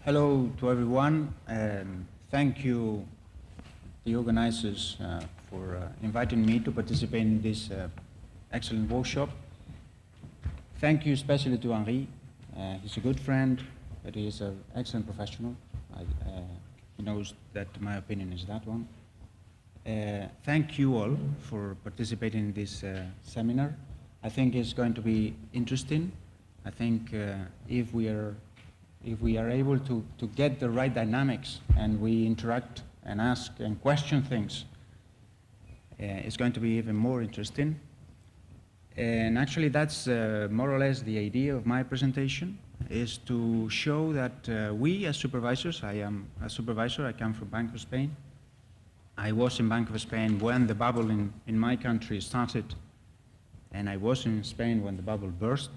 Hello to everyone. Thank you, the organizers, for inviting me to participate in this excellent workshop. Thank you especially to Henri. He's a good friend, but he is an excellent professional. He knows that my opinion is that one. Thank you all for participating in this seminar. I think it's going to be interesting. I think if we are able to get the right dynamics and we interact and ask and question things, it's going to be even more interesting. And actually that's more or less the idea of my presentation, is to show that we as supervisors, I am a supervisor, I come from Bank of Spain. I was in Bank of Spain when the bubble in my country started, and I was in Spain when the bubble burst.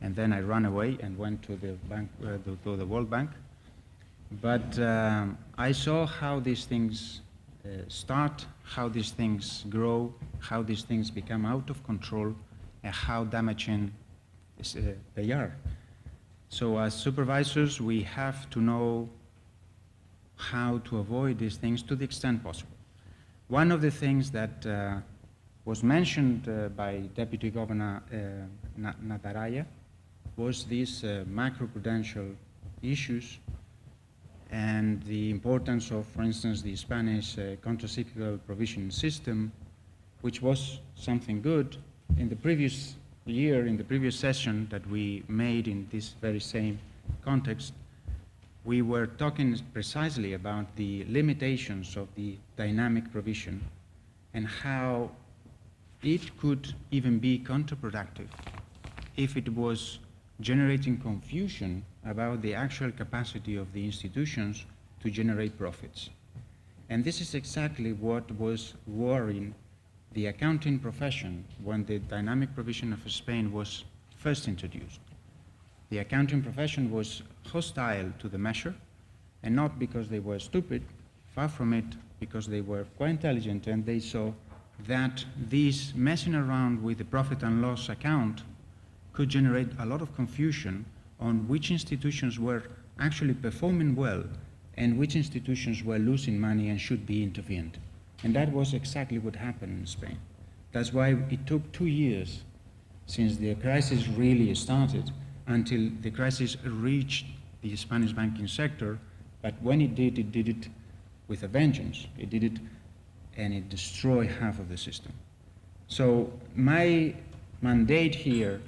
And then I ran away and went to the bank, to the WorldBank. But I saw how these things start, how these things grow, how these things become out of control, and how damaging they are. So as supervisors, we have to know how to avoid these things to the extent possible. One of the things that was mentioned by Deputy Governor Nataraya was these macro-prudential issues and the importance of, for instance, the Spanish countercyclical provision system, which was something good. In the previous year, in the previous session that we made in this very same context, we were talking precisely about the limitations of the dynamic provision and how it could even be counterproductive if it was generating confusion about the actual capacity of the institutions to generate profits. And this is exactly what was worrying the accounting profession when the dynamic provision of Spain was first introduced. The accounting profession was hostile to the measure, and not because they were stupid, far from it, because they were quite intelligent and they saw that this messing around with the profit and loss account could generate a lot of confusion on which institutions were actually performing well and which institutions were losing money and should be intervened. And that was exactly what happened in Spain. That's why it took 2 years since the crisis really started until the crisis reached the Spanish banking sector. But when it did it with a vengeance. It did it and it destroyed half of the system. So my mandate here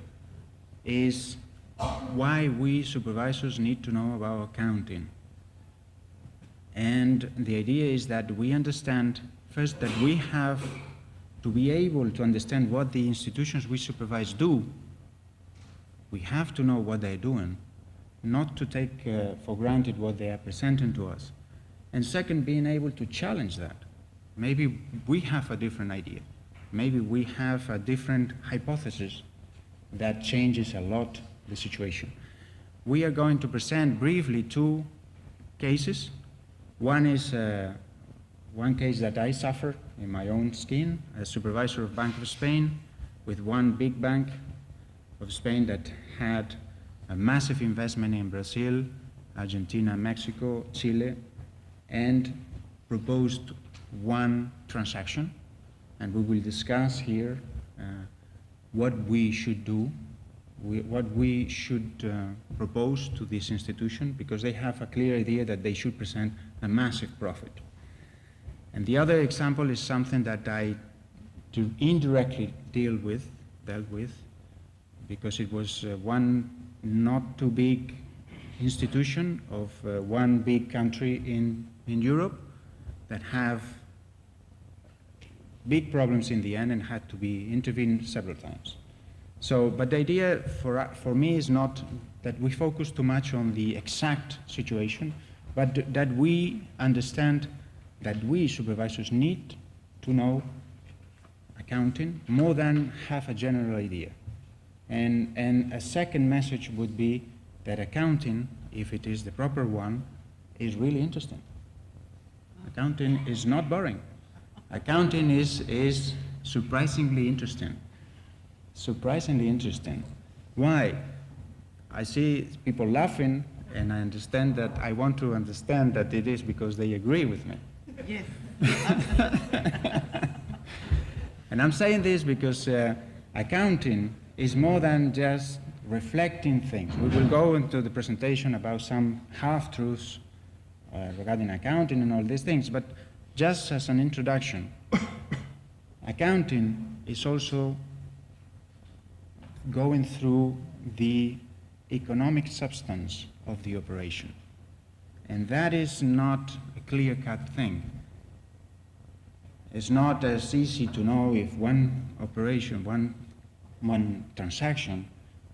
is why we supervisors need to know about accounting. And the idea is that we understand first that we have to be able to understand what the institutions we supervise do. We have to know what they're doing, not to take for granted what they are presenting to us. And second, being able to challenge that. Maybe we have a different idea. Maybe we have a different hypothesis that changes a lot the situation. We are going to present briefly 2 cases. One is one case that I suffered in my own skin as supervisor of Bank of Spain, with one big bank of Spain that had a massive investment in Brazil, Argentina, Mexico, Chile, and proposed one transaction. And we will discuss here what we should do, what we should propose to this institution, because they have a clear idea that they should present a massive profit. And the other example is something that I indirectly dealt with, because it was one not too big institution of one big country in Europe that have big problems in the end and had to be intervened several times. So, but the idea for me is not that we focus too much on the exact situation, but that we understand that we supervisors need to know accounting more than have a general idea. And a second message would be that accounting, if it is the proper one, is really interesting. Accounting is not boring. Accounting is surprisingly interesting. Surprisingly interesting. Why? I see people laughing and I understand that I want to understand that it is because they agree with me. Yes, absolutely. And I'm saying this because accounting is more than just reflecting things. We will go into the presentation about some half-truths regarding accounting and all these things, but just as an introduction, accounting is also going through the economic substance of the operation. And that is not a clear-cut thing. It's not as easy to know if one operation, one transaction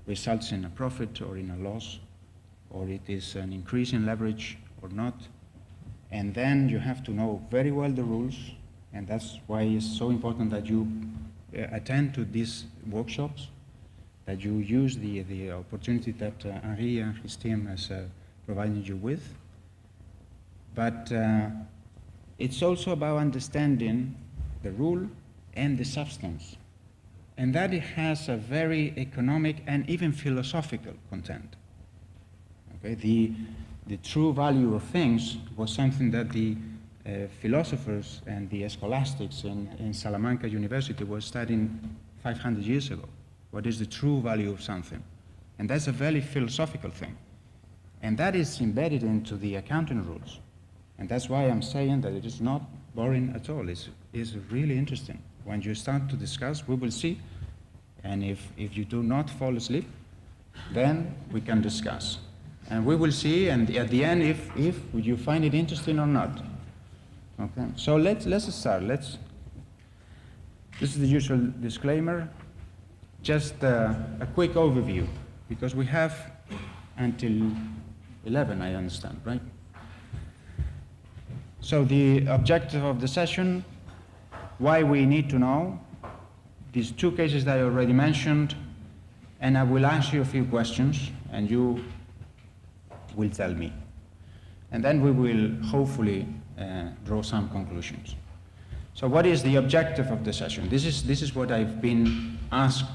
results in a profit or in a loss, or it is an increase in leverage or not. And then you have to know very well the rules, and that's why it's so important that you attend to these workshops, that you use the opportunity that Henri and his team has provided you with. But it's also about understanding the rule and the substance. And that it has a very economic and even philosophical content. Okay? The true value of things was something that the philosophers and the scholastics in Salamanca University were studying 500 years ago. What is the true value of something? And that's a very philosophical thing. And that is embedded into the accounting rules. And that's why I'm saying that it is not boring at all. It's really interesting. When you start to discuss, we will see. And if you do not fall asleep, then we can discuss. And we will see, and at the end, if you find it interesting or not. Okay, so let's start. This is the usual disclaimer. Just a quick overview, because we have until 11, I understand, right? So the objective of the session, why we need to know, these two cases that I already mentioned, and I will ask you a few questions, and you will tell me. And then we will hopefully draw some conclusions. So what is the objective of the session? This is what I've been asked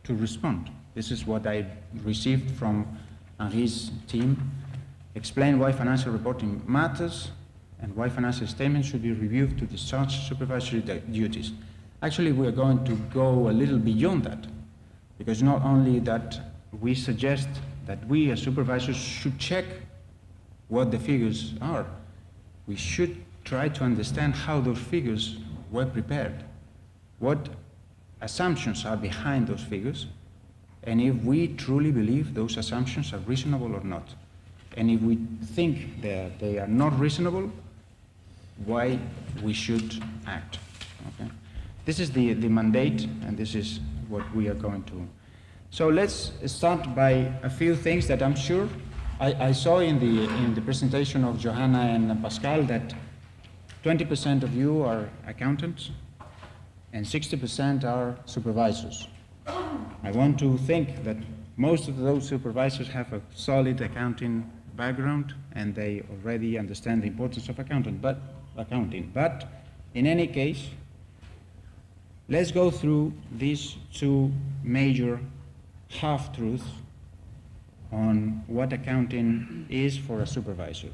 to respond. This is what I received from Henri's team. Explain why financial reporting matters and why financial statements should be reviewed to discharge supervisory duties. Actually, we are going to go a little beyond that, because not only that we suggest that we as supervisors should check what the figures are, we should try to understand how those figures were prepared, what assumptions are behind those figures, and if we truly believe those assumptions are reasonable or not. And if we think that they are not reasonable, why we should act. Okay? This is the mandate, and this is what we are going to. So let's start by a few things that I'm sure I saw in the presentation of Johanna and Pascal that 20% of you are accountants and 60% are supervisors. I want to think that most of those supervisors have a solid accounting background and they already understand the importance of accounting. But in any case, let's go through these two major half-truths on what accounting is for a supervisor.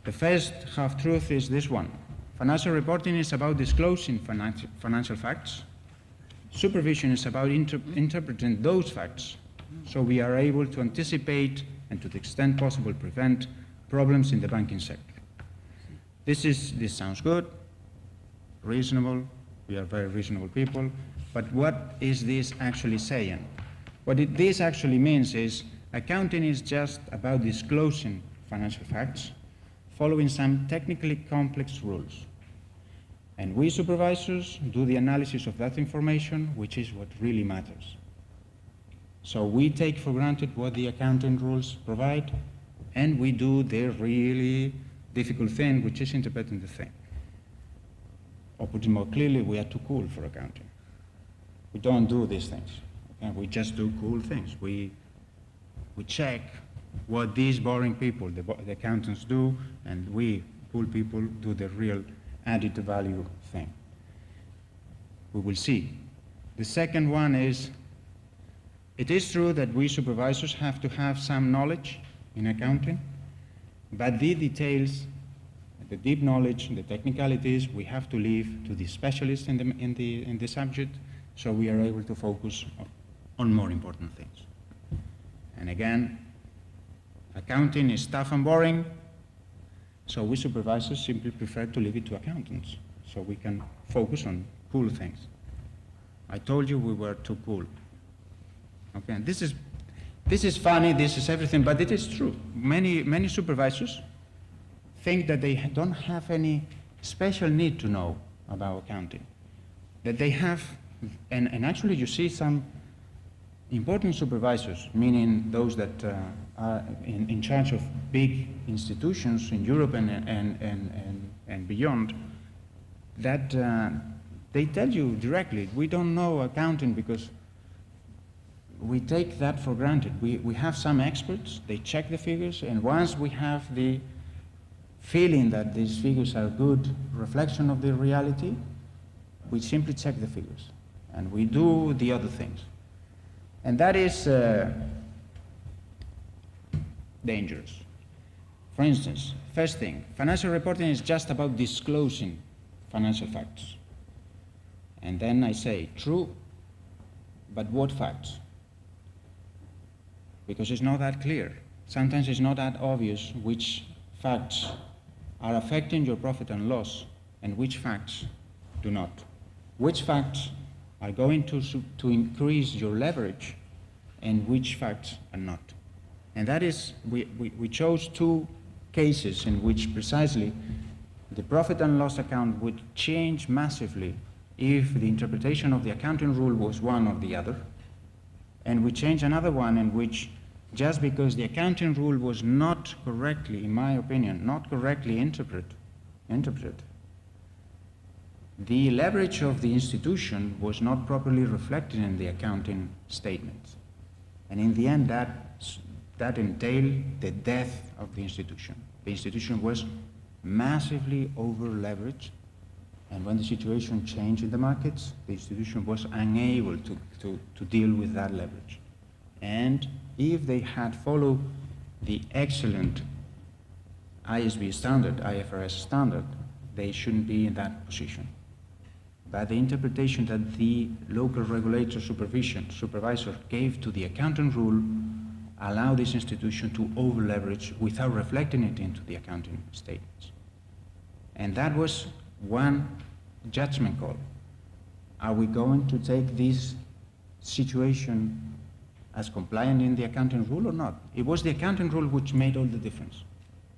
The first half-truth is this one. Financial reporting is about disclosing financial facts. Supervision is about interpreting those facts so we are able to anticipate and to the extent possible prevent problems in the banking sector. This sounds good, reasonable, we are very reasonable people, but what is this actually saying? What this actually means is accounting is just about disclosing financial facts following some technically complex rules. And we supervisors do the analysis of that information, which is what really matters. So we take for granted what the accounting rules provide, and we do the really difficult thing, which is interpreting the thing. Or put it more clearly, we are too cool for accounting. We don't do these things. Okay? We just do cool things. We check what these boring people, the accountants, do, and we cool people do the real added value thing. We will see. The second one is, it is true that we supervisors have to have some knowledge in accounting, but the details, the deep knowledge, the technicalities, we have to leave to the specialists in the subject, so we are able to focus on more important things. And again, accounting is tough and boring, so we supervisors simply prefer to leave it to accountants, so we can focus on cool things. I told you we were too cool. Okay, and this is funny, this is everything, but it is true. Many supervisors think that they don't have any special need to know about accounting. That they have, and actually you see some important supervisors, meaning those that are in charge of big institutions in Europe and beyond, that they tell you directly, we don't know accounting because we take that for granted. We have some experts, they check the figures, and once we have the feeling that these figures are a good reflection of the reality, we simply check the figures, and we do the other things. And that is dangerous. For instance, first thing, financial reporting is just about disclosing financial facts. And then I say, true, but what facts? Because it's not that clear. Sometimes it's not that obvious which facts are affecting your profit and loss and which facts do not. Which facts are going to increase your leverage and which facts are not. And that is, we chose two cases in which precisely the profit and loss account would change massively if the interpretation of the accounting rule was one or the other. And we changed another one in which, just because the accounting rule was not correctly, in my opinion, not correctly interpreted, the leverage of the institution was not properly reflected in the accounting statements. And in the end, that entailed the death of the institution. The institution was massively over-leveraged, and when the situation changed in the markets, the institution was unable to deal with that leverage. And if they had followed the excellent IASB standard, IFRS standard, they shouldn't be in that position. But the interpretation that the local regulator supervisor gave to the accounting rule allowed this institution to over-leverage without reflecting it into the accounting statements. And that was one judgment call. Are we going to take this situation as compliant in the accounting rule or not? It was the accounting rule which made all the difference.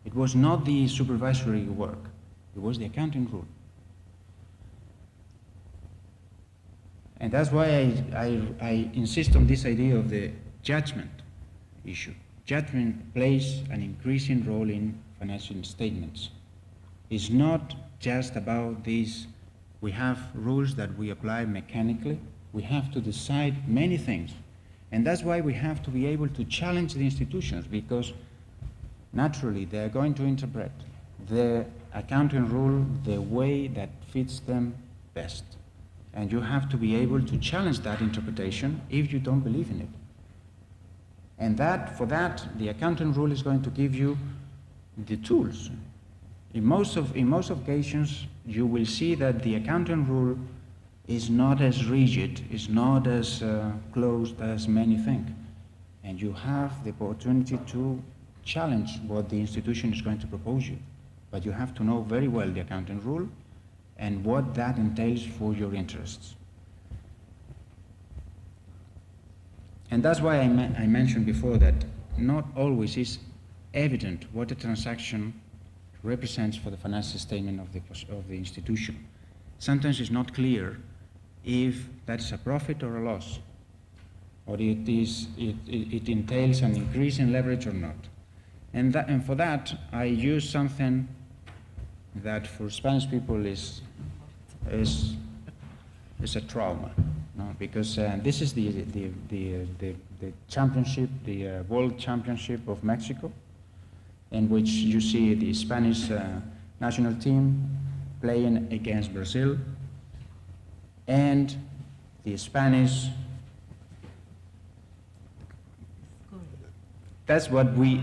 It was not the supervisory work. It was the accounting rule. And that's why I insist on this idea of the judgment issue. Judgment plays an increasing role in financial statements. It's not just about these, we have rules that we apply mechanically. We have to decide many things. And that's why we have to be able to challenge the institutions, because naturally they are going to interpret the accounting rule the way that fits them best. And you have to be able to challenge that interpretation if you don't believe in it. And for that, the accounting rule is going to give you the tools. In most occasions, you will see that the accounting rule is not as rigid, is not as closed as many think. And you have the opportunity to challenge what the institution is going to propose you. But you have to know very well the accounting rule and what that entails for your interests. And that's why I mentioned before that not always is evident what a transaction represents for the financial statement of the institution. Sometimes it's not clear if that is a profit or a loss, or it entails an increase in leverage or not. And for that, I use something that for Spanish people is a trauma, no? Because this is the championship, the World Championship of Mexico, in which you see the Spanish national team playing against Brazil, and the Spanish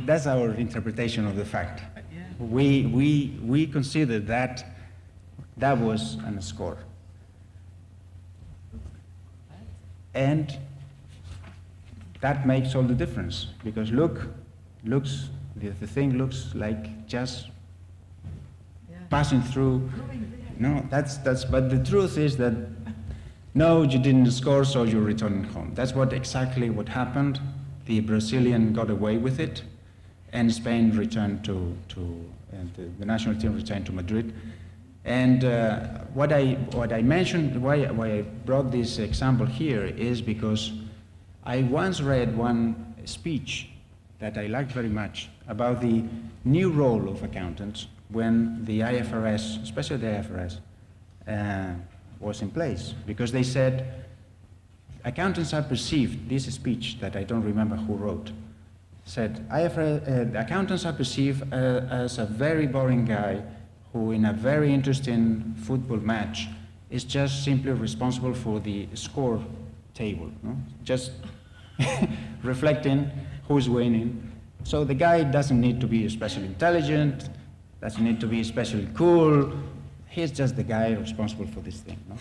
That's our interpretation of the fact. Yeah. We consider that was a score. And that makes all the difference, because the thing looks like just passing through. No, but the truth is that no, you didn't score, so you're returning home. That's exactly what happened. The Brazilian got away with it, and Spain returned and the national team returned to Madrid. And what I mentioned, why I brought this example here is because I once read one speech that I liked very much about the new role of accountants when the IFRS, especially the IFRS, was in place. Because they said, accountants are perceived, this speech that I don't remember who wrote, said, accountants are perceived as a very boring guy who in a very interesting football match is just simply responsible for the score table, no? Just reflecting who's winning. So the guy doesn't need to be especially intelligent, doesn't need to be especially cool. He's just the guy responsible for this thing. No?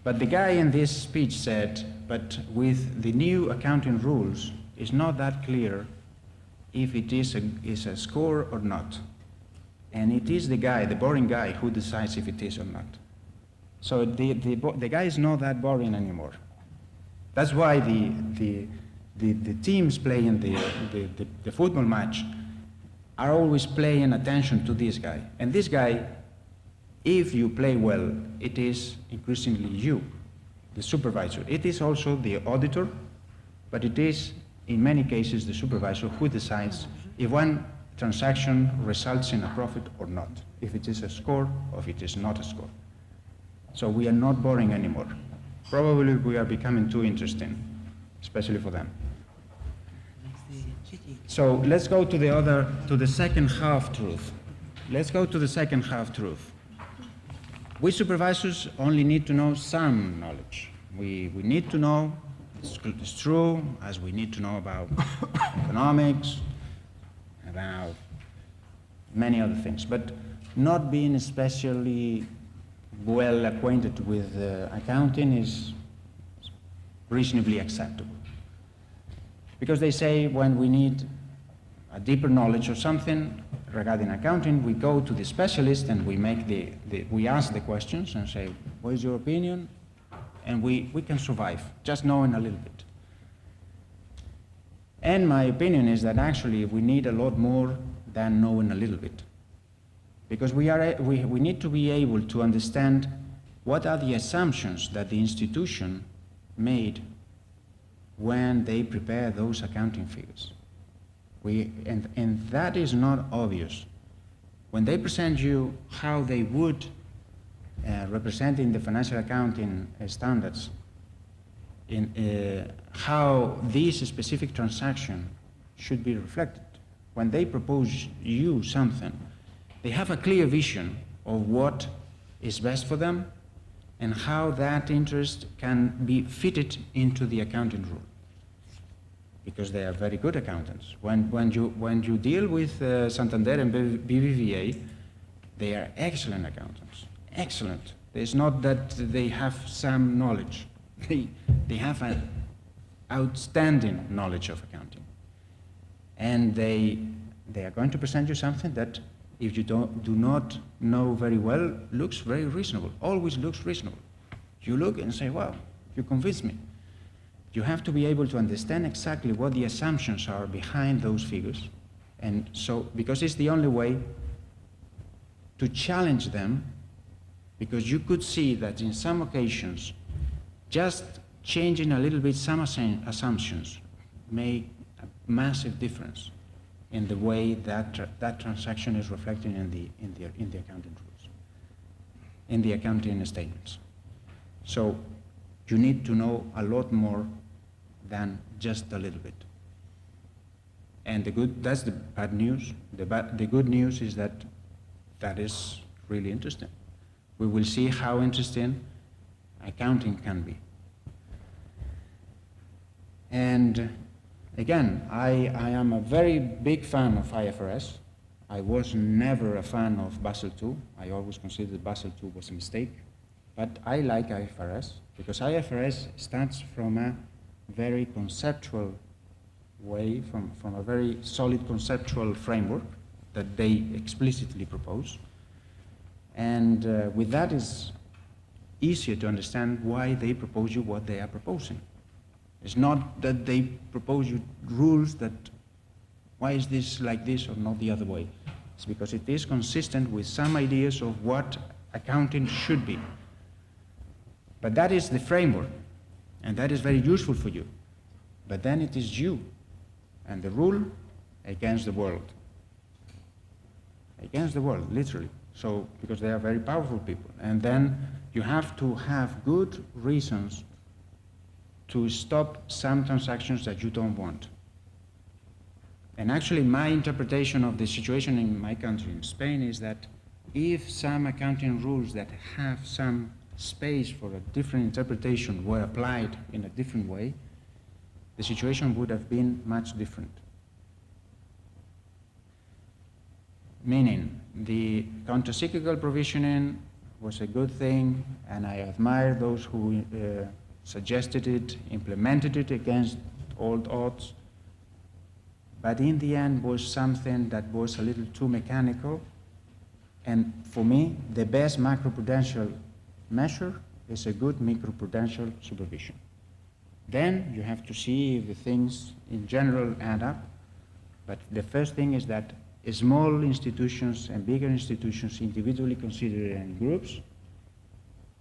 But the guy in this speech said, but with the new accounting rules, it's not that clear if it is a score or not. And it is the guy, the boring guy, who decides if it is or not. So the guy is not that boring anymore. That's why the teams playing the football match are always paying attention to this guy. And this guy, if you play well, it is increasingly you, the supervisor. It is also the auditor, but it is, in many cases, the supervisor who decides if one transaction results in a profit or not, if it is a score or if it is not a score. So we are not boring anymore. Probably we are becoming too interesting, especially for them. So let's go to the second half truth. Let's go to the second half truth. We supervisors only need to know some knowledge. We need to know, it's true, as we need to know about economics, about many other things, but not being especially well acquainted with accounting is reasonably acceptable. Because they say when we need a deeper knowledge of something regarding accounting, we go to the specialist and we make we ask the questions and say, what is your opinion? And we can survive, just knowing a little bit. And my opinion is that actually we need a lot more than knowing a little bit. Because we need to be able to understand what are the assumptions that the institution made when they prepare those accounting figures. And that is not obvious. When they present you how they would represent in the financial accounting standards, in how this specific transaction should be reflected, when they propose you something, they have a clear vision of what is best for them and how that interest can be fitted into the accounting rule. Because they are very good accountants. When you deal with Santander and BBVA, they are excellent accountants. Excellent. It's not that they have some knowledge. They have an outstanding knowledge of accounting. And they are going to present you something that, if you do not know very well, looks very reasonable, always looks reasonable. You look and say, wow, you convinced me. You have to be able to understand exactly what the assumptions are behind those figures. And so, because it's the only way to challenge them, because you could see that in some occasions, just changing a little bit some assumptions make a massive difference in the way that transaction is reflected in the accounting rules, in the accounting statements. So you need to know a lot more than just a little bit. And that's the bad news. The good news is that is really interesting. We will see how interesting accounting can be. And Again, I am a very big fan of IFRS. I was never a fan of Basel II. I always considered Basel II was a mistake. But I like IFRS because IFRS starts from a very conceptual way, from a very solid conceptual framework that they explicitly propose. And with that is easier to understand why they propose you what they are proposing. It's not that they propose you rules that why is this like this or not the other way. It's because it is consistent with some ideas of what accounting should be. But that is the framework, and that is very useful for you. But then it is you and the rule against the world. Against the world, literally. So, because they are very powerful people. And then you have to have good reasons to stop some transactions that you don't want. And actually my interpretation of the situation in my country, in Spain, is that if some accounting rules that have some space for a different interpretation were applied in a different way, the situation would have been much different. Meaning, the countercyclical provisioning was a good thing, and I admire those who suggested it, implemented it against all odds, but in the end was something that was a little too mechanical, and for me, the best macroprudential measure is a good microprudential supervision. Then you have to see if the things in general add up, but the first thing is that small institutions and bigger institutions, individually considered in groups,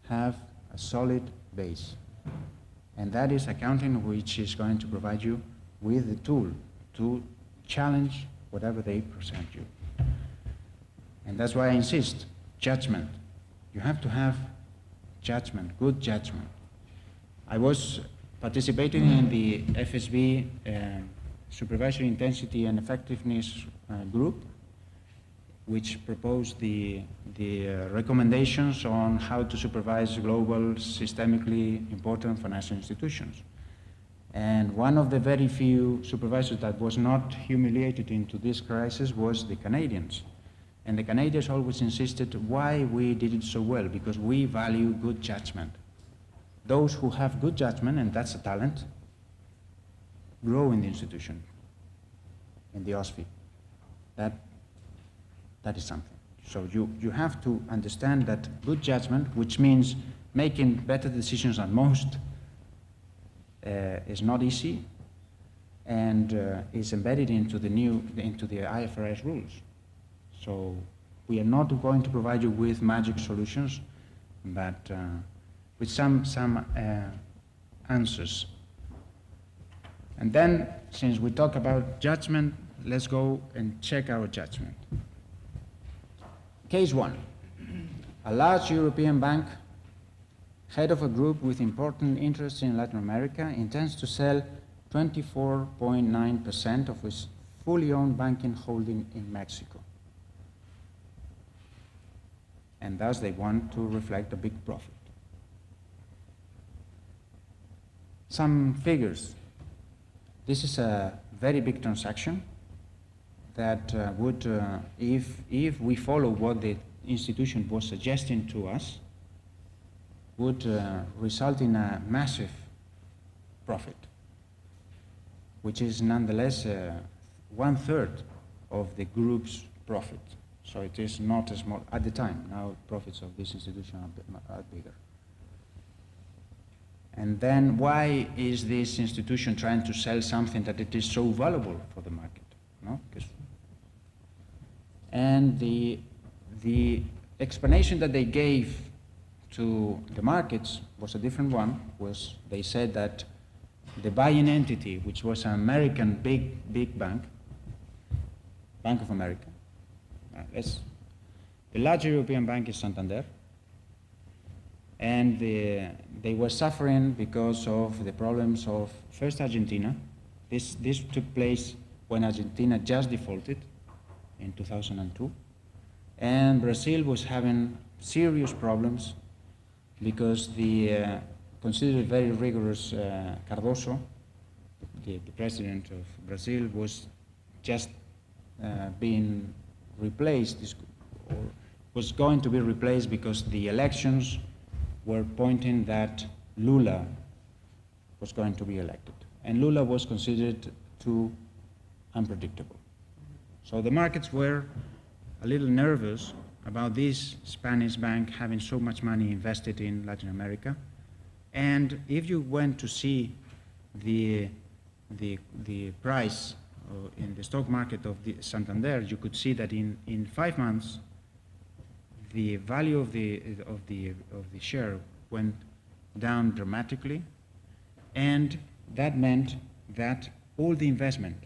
have a solid base. And that is accounting, which is going to provide you with the tool to challenge whatever they present you. And that's why I insist, judgment. You have to have judgment, good judgment. I was participating in the FSB Supervisory Intensity and Effectiveness group, which proposed the recommendations on how to supervise global, systemically important financial institutions. And one of the very few supervisors that was not humiliated into this crisis was the Canadians. And the Canadians always insisted why we did it so well, because we value good judgment. Those who have good judgment, and that's a talent, grow in the institution, in the OSFI. That is something. So you have to understand that good judgment, which means making better decisions than most, is not easy, and is embedded into the IFRS rules. So we are not going to provide you with magic solutions, but with some answers. And then, since we talk about judgment, let's go and check our judgment. Case 1. A large European bank, head of a group with important interests in Latin America, intends to sell 24.9% of its fully owned banking holding in Mexico. And thus they want to reflect a big profit. Some figures. This is a very big transaction that would, if we follow what the institution was suggesting to us, would result in a massive profit, which is nonetheless 1/3 of the group's profit. So it is not as small at the time. Now profits of this institution are bigger. And then why is this institution trying to sell something that it is so valuable for the market? No? And the explanation that they gave to the markets was a different one. Was they said that the buying entity, which was an American big bank, Bank of America, the larger European bank is Santander, and they were suffering because of the problems of first Argentina. This took place when Argentina just defaulted in 2002, and Brazil was having serious problems because the considered very rigorous Cardoso, the president of Brazil, was just being replaced, or was going to be replaced because the elections were pointing that Lula was going to be elected. And Lula was considered too unpredictable. So the markets were a little nervous about this Spanish bank having so much money invested in Latin America. And if you went to see the price in the stock market of the Santander, you could see that in 5 months, the value of the share went down dramatically, and that meant that all the investment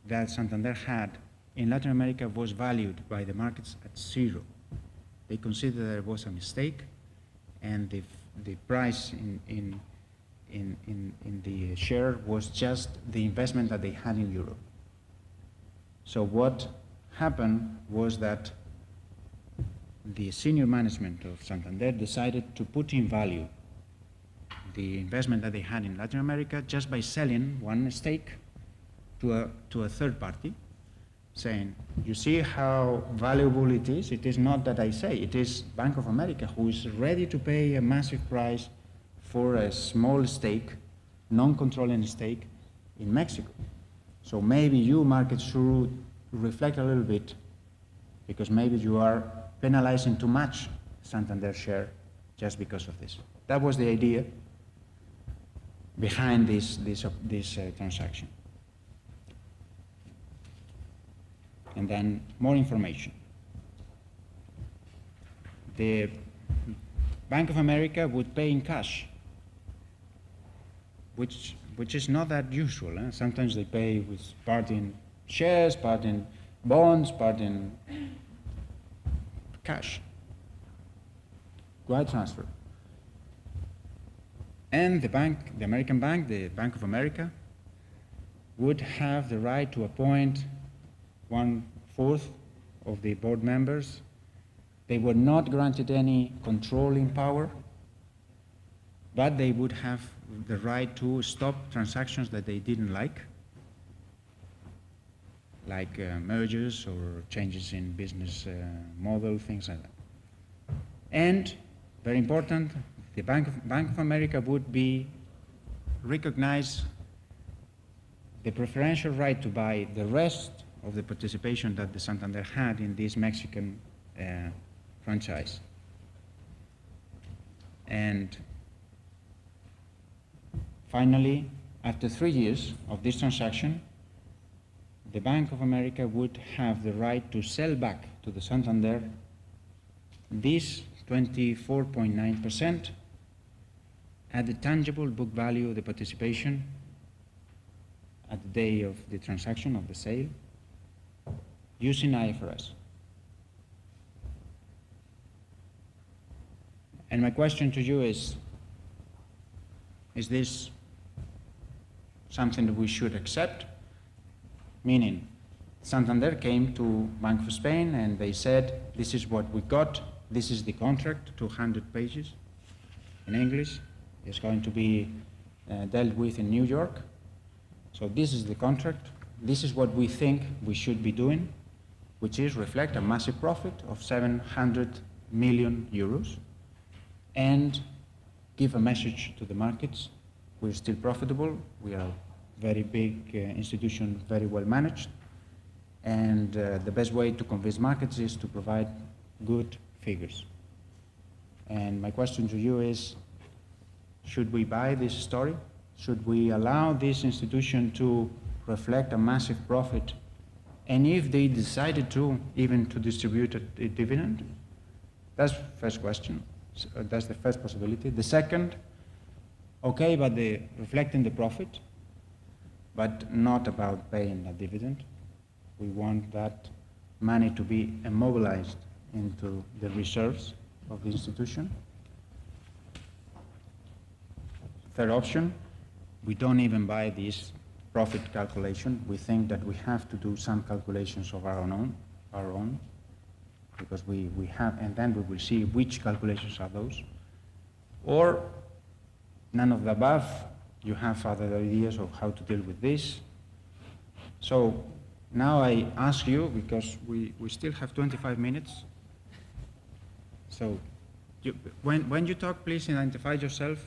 that Santander had in Latin America was valued by the markets at zero. They considered that it was a mistake, and the price in the share was just the investment that they had in Europe. So what happened was that the senior management of Santander decided to put in value the investment that they had in Latin America just by selling one stake to a third party, saying, you see how valuable it is? It is not that I say, it is Bank of America who is ready to pay a massive price for a small stake, non-controlling stake in Mexico. So maybe you, markets, should reflect a little bit, because maybe you are penalizing too much Santander share just because of this. That was the idea behind this transaction. And then more information. The Bank of America would pay in cash, which is not that usual. Sometimes they pay with part in shares, part in bonds, part in cash. Wire transfer. And the bank, the American bank, the Bank of America, would have the right to appoint 1/4 of the board members. They were not granted any controlling power, but they would have the right to stop transactions that they didn't like mergers or changes in business model, things like that. And, very important, the Bank of America would be recognize the preferential right to buy the rest of the participation that the Santander had in this Mexican franchise. And finally, after 3 years of this transaction, the Bank of America would have the right to sell back to the Santander this 24.9% at the tangible book value of the participation at the day of the transaction, of the sale, using IFRS. And my question to you is this something that we should accept? Meaning, Santander came to Bank of Spain and they said, this is what we got, this is the contract, 200 pages in English. It's going to be dealt with in New York. So this is the contract. This is what we think we should be doing, which is reflect a massive profit of 700 million euros and give a message to the markets. We're still profitable. We are a very big institution, very well managed. And the best way to convince markets is to provide good figures. And my question to you is, should we buy this story? Should we allow this institution to reflect a massive profit? And if they decided to, even to distribute a dividend? That's the first question. So that's the first possibility. The second, okay, but reflecting the profit, but not about paying a dividend. We want that money to be immobilized into the reserves of the institution. Third option, we don't even buy this profit calculation. We think that we have to do some calculations of our own, because we have, and then we will see which calculations are those. Or none of the above, you have other ideas of how to deal with this. So now I ask you, because we still have 25 minutes, so when you talk, please identify yourself,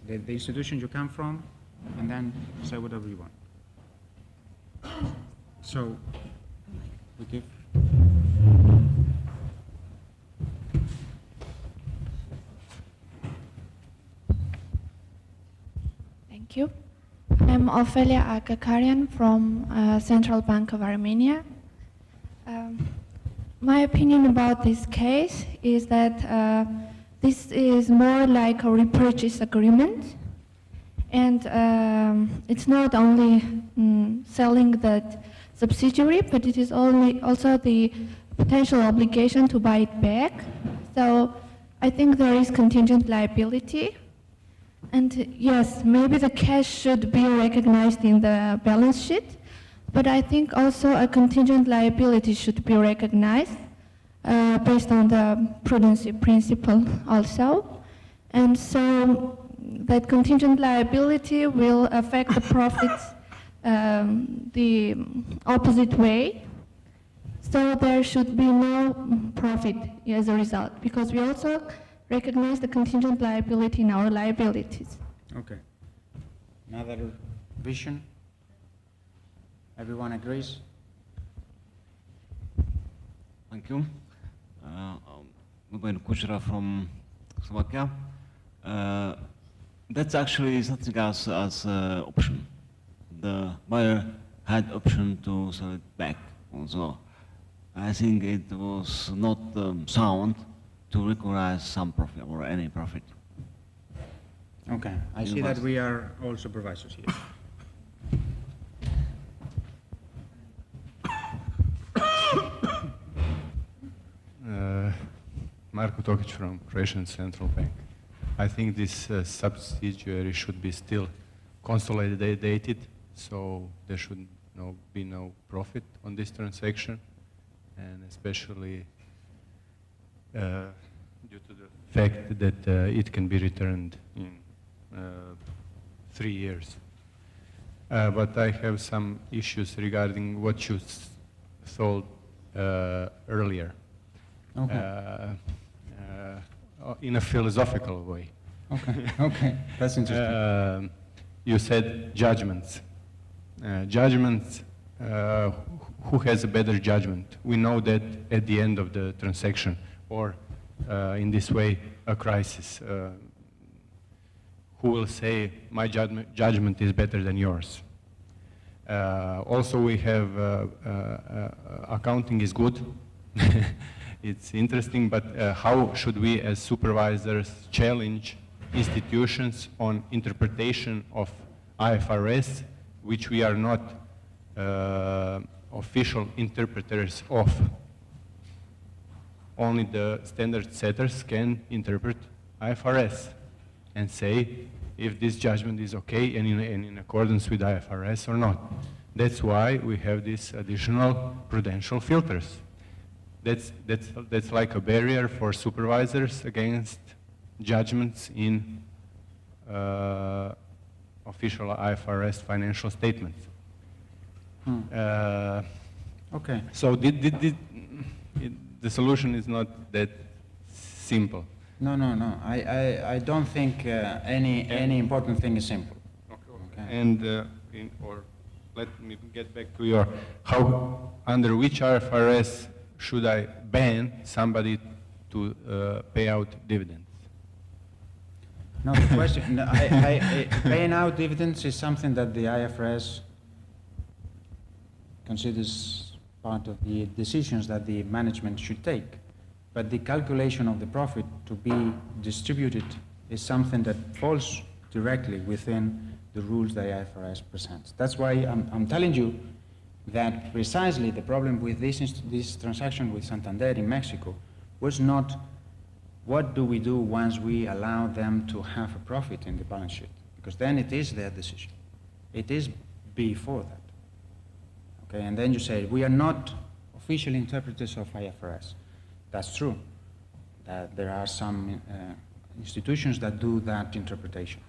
the institution you come from, and then say whatever you want. So, we give. Thank you. I'm Ophelia Agakarian from Central Bank of Armenia. My opinion about this case is that this is more like a repurchase agreement, and it's not only selling that subsidiary, but it is also the potential obligation to buy it back. So I think there is contingent liability. And yes, maybe the cash should be recognized in the balance sheet, but I think also a contingent liability should be recognized based on the prudency principle also. And so that contingent liability will affect the profits the opposite way. So there should be no profit as a result, because we also recognize the contingent liability in our liabilities. Okay. Another vision? Everyone agrees? Thank you. Ruben Kuchera from Slovakia. That's actually something else as option. The buyer had option to sell it back also. I think it was not sound to recognize some profit or any profit. Okay, I see that we are all supervisors here. Marko Tokic from Croatian Central Bank. I think this subsidiary should be still consolidated, so there should be no profit on this transaction, and especially due to the fact that it can be returned in 3 years. But I have some issues regarding what you told earlier. Okay. In a philosophical way. Okay, okay, that's interesting. You said judgments. Judgments, who has a better judgment? We know that at the end of the transaction, or in this way, a crisis, who will say, my judgment is better than yours? Also, we have, accounting is good. It's interesting, but how should we as supervisors challenge institutions on interpretation of IFRS, which we are not official interpreters of? Only the standard setters can interpret IFRS and say if this judgment is okay and in accordance with IFRS or not. That's why we have these additional prudential filters. That's like a barrier for supervisors against judgments in official IFRS financial statements. Okay. So the solution is not that simple. No. I don't think any important thing is simple. Okay. And or let me get back to your under which IFRS should I ban somebody to pay out dividends? No, the question, paying out dividends is something that the IFRS considers part of the decisions that the management should take. But the calculation of the profit to be distributed is something that falls directly within the rules that IFRS presents. That's why I'm telling you that precisely the problem with this transaction with Santander in Mexico was not what do we do once we allow them to have a profit in the balance sheet, because then it is their decision. It is before that. Okay, and then you say, we are not official interpreters of IFRS. That's true, that there are some institutions that do that interpretation.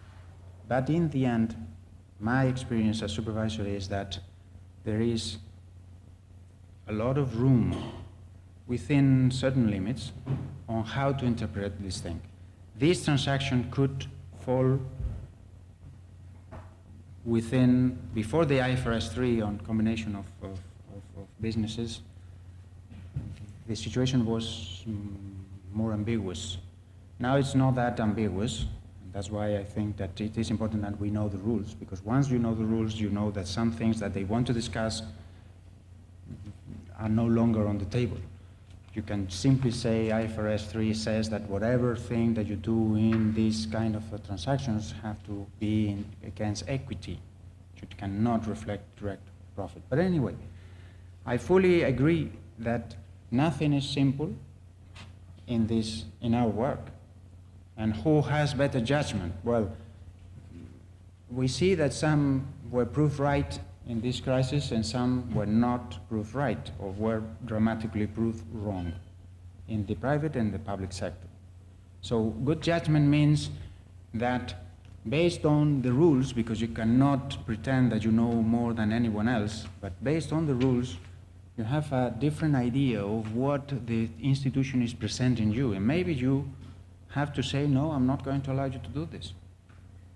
But in the end, my experience as supervisor is that there is a lot of room within certain limits on how to interpret this thing. This transaction could fall within, before the IFRS 3 on combination of businesses, the situation was more ambiguous. Now it's not that ambiguous. That's why I think that it is important that we know the rules, because once you know the rules, you know that some things that they want to discuss are no longer on the table. You can simply say IFRS 3 says that whatever thing that you do in these kind of transactions have to be against equity. It cannot reflect direct profit. But anyway, I fully agree that nothing is simple in our work. And who has better judgment? Well, we see that some were proved right in this crisis and some were not proved right or were dramatically proved wrong in the private and the public sector. So good judgment means that based on the rules, because you cannot pretend that you know more than anyone else, but based on the rules, you have a different idea of what the institution is presenting you, and maybe you have to say, no, I'm not going to allow you to do this.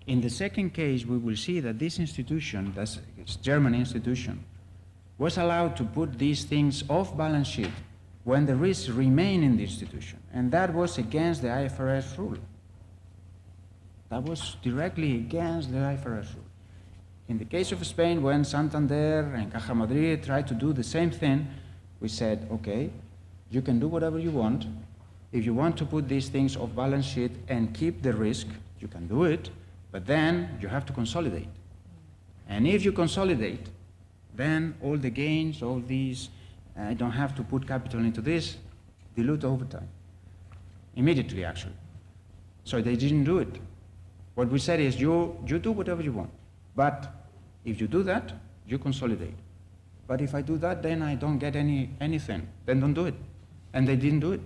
In the second case, we will see that this institution, that's a German institution, was allowed to put these things off balance sheet when the risks remain in the institution, and that was against the IFRS rule. That was directly against the IFRS rule. In the case of Spain, when Santander and Caja Madrid tried to do the same thing, we said, okay, you can do whatever you want. If you want to put these things off balance sheet and keep the risk, you can do it, but then you have to consolidate. And if you consolidate, then all the gains, all these, I don't have to put capital into this, dilute over time. Immediately, actually. So they didn't do it. What we said is, you do whatever you want. But if you do that, you consolidate. But if I do that, then I don't get anything. Then don't do it. And they didn't do it.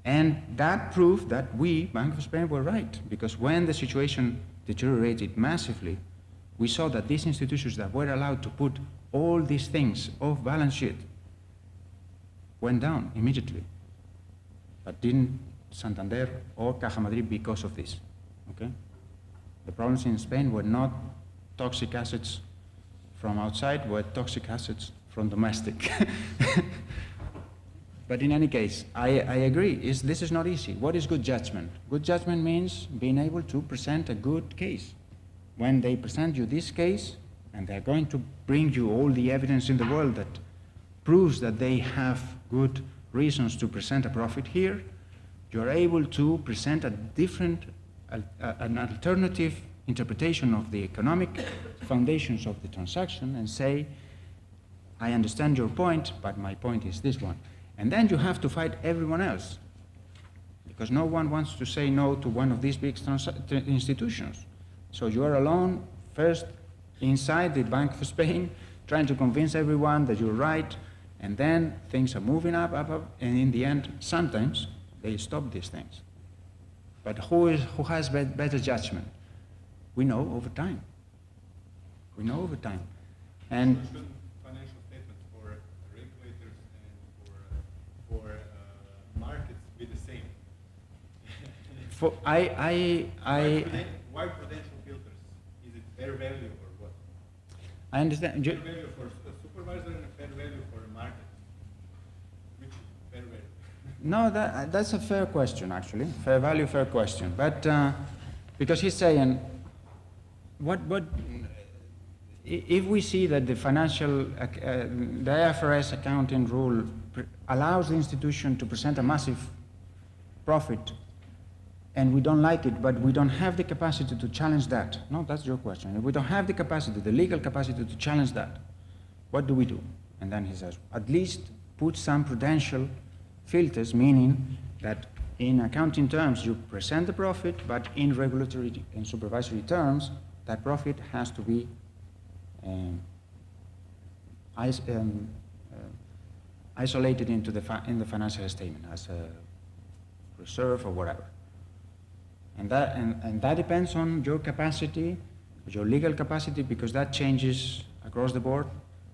And that proved that we, Bank of Spain, were right. Because when the situation deteriorated massively, we saw that these institutions that were allowed to put all these things off balance sheet went down immediately. But didn't Santander or Caja Madrid because of this. Okay? The problems in Spain were not toxic assets from outside, were toxic assets from domestic. But in any case, I agree, this is not easy. What is good judgment? Good judgment means being able to present a good case. When they present you this case, and they're going to bring you all the evidence in the world that proves that they have good reasons to present a profit here, you're able to present a different, an alternative interpretation of the economic foundations of the transaction and say, I understand your point, but my point is this one. And then you have to fight everyone else, because no one wants to say no to one of these big institutions. So you are alone, first inside the Bank of Spain, trying to convince everyone that you're right, and then things are moving up, and in the end, sometimes they stop these things. But who has better judgment? We know over time. We know over time. And should financial statements for regulators and for markets be the same? for, Why prudential filters? Is it fair value or what? I understand. Fair value for a supervisor and a fair value for a market. Which is fair value? No, that's a fair question, actually. Fair value, fair question. But because he's saying, if we see that the the IFRS accounting rule allows the institution to present a massive profit, and we don't like it, but we don't have the capacity to challenge that. No, that's your question. If we don't have the capacity, the legal capacity to challenge that, what do we do? And then he says, at least put some prudential filters, meaning that in accounting terms you present the profit, but in regulatory and supervisory terms, that profit has to be isolated in the financial statement as a reserve or whatever. And that depends on your capacity your legal capacity, because that changes across the board.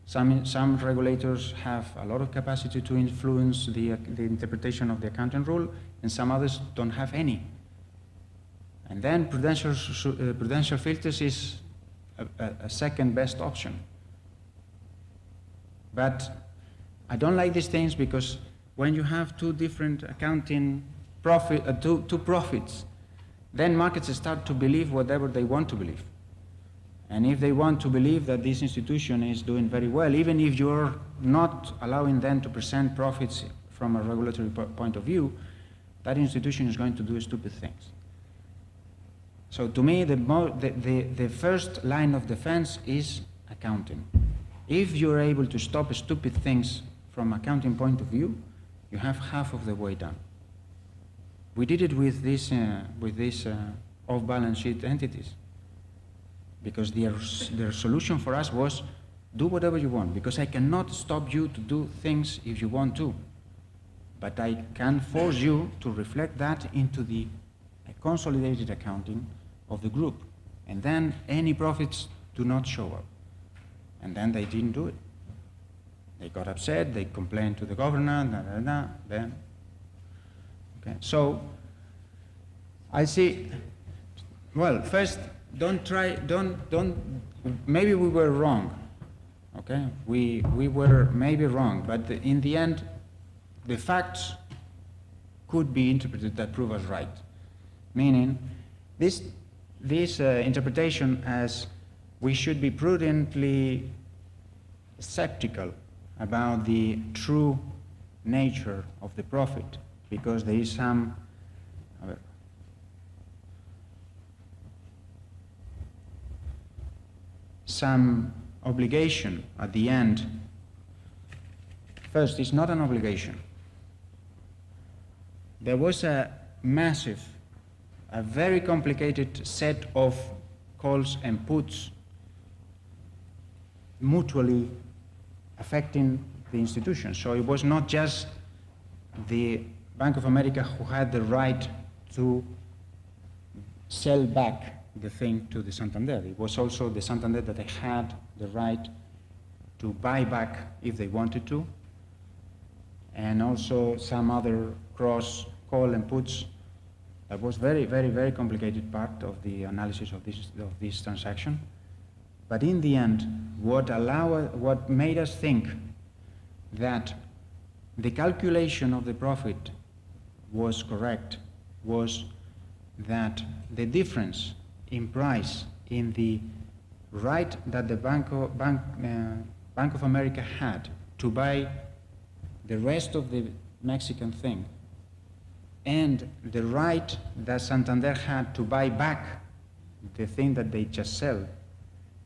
Some regulators have a lot of capacity to influence the interpretation of the accounting rule, and some others don't have any. And then prudential filters is a second best option. But I don't like these things, because when you have two different accounting two profits, then markets start to believe whatever they want to believe. And if they want to believe that this institution is doing very well, even if you're not allowing them to present profits from a regulatory point of view, that institution is going to do stupid things. So to me, the first line of defense is accounting. If you're able to stop stupid things from accounting point of view, you have half of the way done. We did it with these off-balance sheet entities, because their solution for us was, do whatever you want, because I cannot stop you to do things if you want to, but I can force you to reflect that into the consolidated accounting of the group, and then any profits do not show up. And then they didn't do it. They got upset, they complained to the governor, then. Okay, so I see, well, first, maybe we were wrong, okay? We were maybe wrong, but in the end, the facts could be interpreted that prove us right. Meaning, this interpretation as we should be prudently skeptical about the true nature of the profit, because there is some obligation at the end. First, it's not an obligation. There was a very complicated set of calls and puts mutually affecting the institution. So it was not just the Bank of America who had the right to sell back the thing to the Santander. It was also the Santander that they had the right to buy back if they wanted to, and also some other cross call and puts. That was very, very, very complicated part of the analysis of this transaction. But in the end, what made us think that the calculation of the profit was correct was that the difference in price in the right that the Bank of America had to buy the rest of the Mexican thing, and the right that Santander had to buy back the thing that they just sell,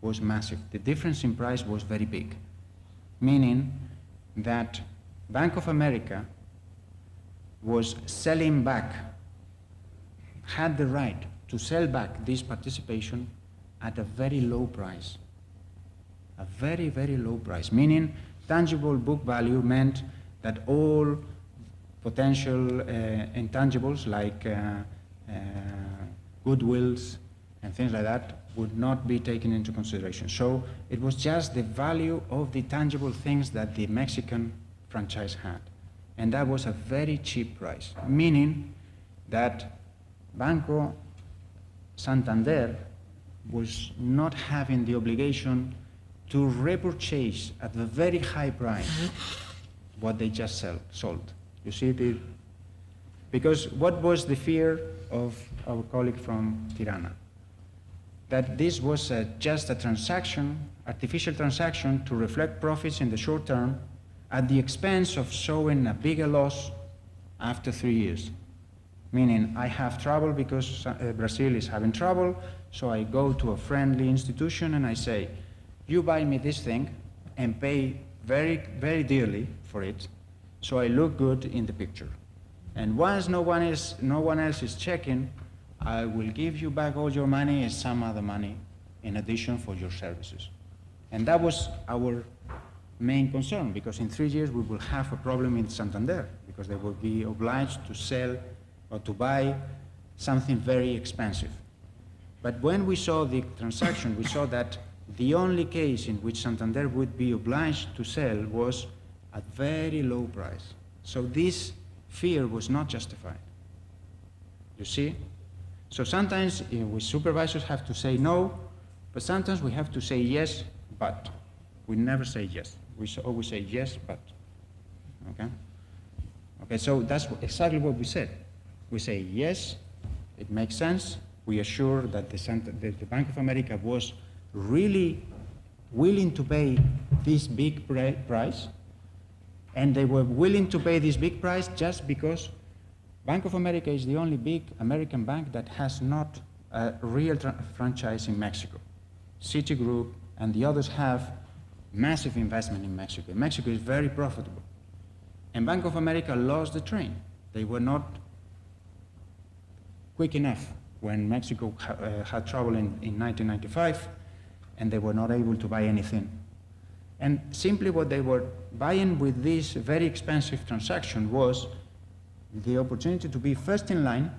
was massive. The difference in price was very big, meaning that Bank of America was selling back, had the right to sell back this participation at a very low price. A very, very low price, meaning tangible book value meant that all potential intangibles like goodwills and things like that would not be taken into consideration. So it was just the value of the tangible things that the Mexican franchise had. And that was a very cheap price, meaning that Banco Santander was not having the obligation to repurchase at a very high price what they just sold. You see, because what was the fear of our colleague from Tirana? That this was just a transaction, artificial transaction, to reflect profits in the short term at the expense of showing a bigger loss after 3 years. Meaning, I have trouble because Brazil is having trouble, so I go to a friendly institution and I say, you buy me this thing and pay very, very dearly for it, so I look good in the picture. And once no one else is checking, I will give you back all your money and some other money in addition for your services. And that was our main concern, because in 3 years we will have a problem in Santander, because they will be obliged to sell or to buy something very expensive. But when we saw the transaction, we saw that the only case in which Santander would be obliged to sell was at very low price. So this fear was not justified. You see? So sometimes we supervisors have to say no, but sometimes we have to say yes, but. We never say yes. We always say yes, but. Okay? Okay, so that's exactly what we said. We say yes, it makes sense. We assure that the Bank of America was really willing to pay this big price, and they were willing to pay this big price just because Bank of America is the only big American bank that has not a real franchise in Mexico. Citigroup and the others have massive investment in Mexico. Mexico is very profitable. And Bank of America lost the train. They were not quick enough when Mexico had trouble in 1995, and they were not able to buy anything. And simply what they were buying with this very expensive transaction was the opportunity to be first in line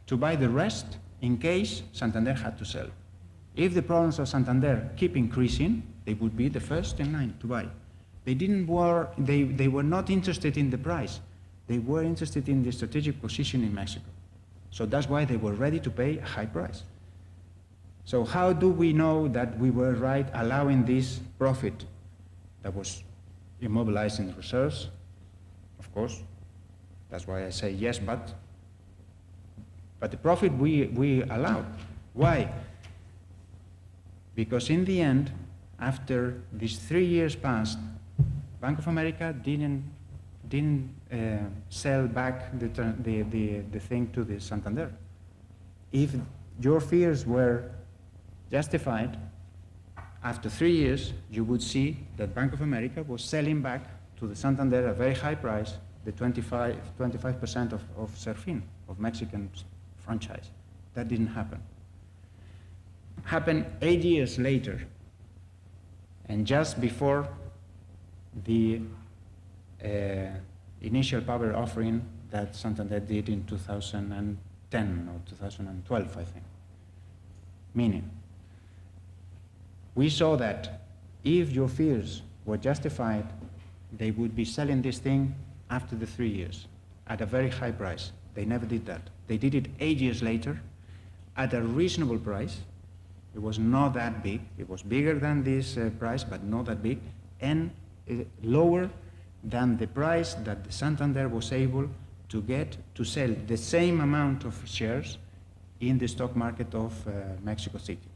to buy the rest in case Santander had to sell. If the problems of Santander keep increasing, they would be the first in line to buy. They were not interested in the price. They were interested in the strategic position in Mexico. So that's why they were ready to pay a high price. So how do we know that we were right allowing this profit that was immobilized in the reserves? Of course, that's why I say yes, but the profit we allowed. Why? Because in the end, after these 3 years passed, Bank of America didn't sell back the thing to the Santander. If your fears were justified, after 3 years, you would see that Bank of America was selling back to the Santander at a very high price, the 25% of Serfin, of Mexican franchise. That didn't happen. Happened 8 years later, and just before the initial power offering that Santander did in 2010 or 2012, I think. Meaning, we saw that if your fears were justified, they would be selling this thing after the 3 years at a very high price. They never did that. They did it 8 years later at a reasonable price. It was not that big. It was bigger than this price, but not that big, and lower than the price that the Santander was able to get to sell the same amount of shares in the stock market of Mexico City.